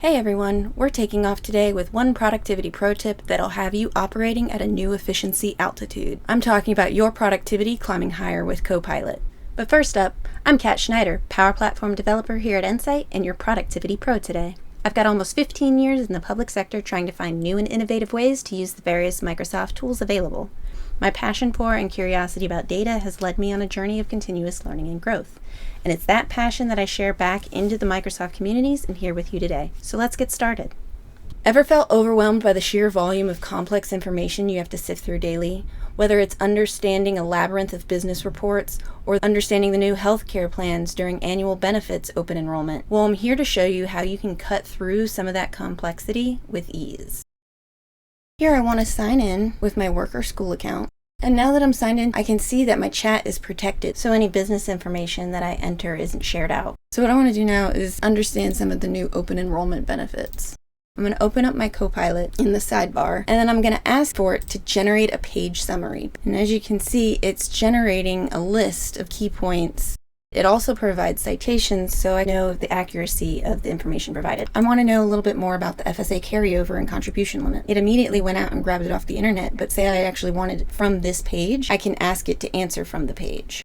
Hey everyone, we're taking off today with one productivity pro tip that'll have you operating at a new efficiency altitude. I'm talking about your productivity climbing higher with Copilot. But first up, I'm Kat Schneider, Power Platform developer here at Insight and your productivity pro today. I've got almost 15 years in the public sector trying to find new and innovative ways to use the various Microsoft tools available. My passion for and curiosity about data has led me on a journey of continuous learning and growth. And it's that passion that I share back into the Microsoft communities and here with you today. So let's get started. Ever felt overwhelmed by the sheer volume of complex information you have to sift through daily? Whether it's understanding a labyrinth of business reports or understanding the new healthcare plans during annual benefits open enrollment. Well, I'm here to show you how you can cut through some of that complexity with ease. Here I want to sign in with my work or school account. And now that I'm signed in, I can see that my chat is protected, so any business information that I enter isn't shared out. So what I want to do now is understand some of the new open enrollment benefits. I'm going to open up my Copilot in the sidebar, and then I'm going to ask for it to generate a page summary. And as you can see, it's generating a list of key points. It also provides citations, so I know the accuracy of the information provided. I want to know a little bit more about the FSA carryover and contribution limit. It immediately went out and grabbed it off the internet, but say I actually wanted it from this page, I can ask it to answer from the page.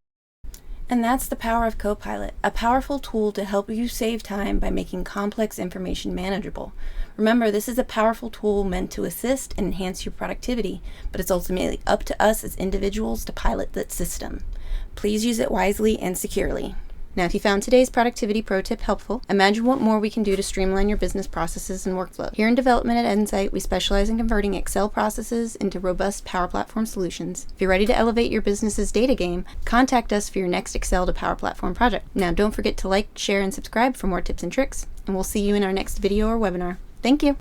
And that's the power of Copilot, a powerful tool to help you save time by making complex information manageable. Remember, this is a powerful tool meant to assist and enhance your productivity, but it's ultimately up to us as individuals to pilot that system. Please use it wisely and securely. Now, if you found today's productivity pro tip helpful, imagine what more we can do to streamline your business processes and workflow. Here in development at Insight, we specialize in converting Excel processes into robust Power Platform solutions. If you're ready to elevate your business's data game, contact us for your next Excel to Power Platform project. Now, don't forget to like, share, and subscribe for more tips and tricks, and we'll see you in our next video or webinar. Thank you.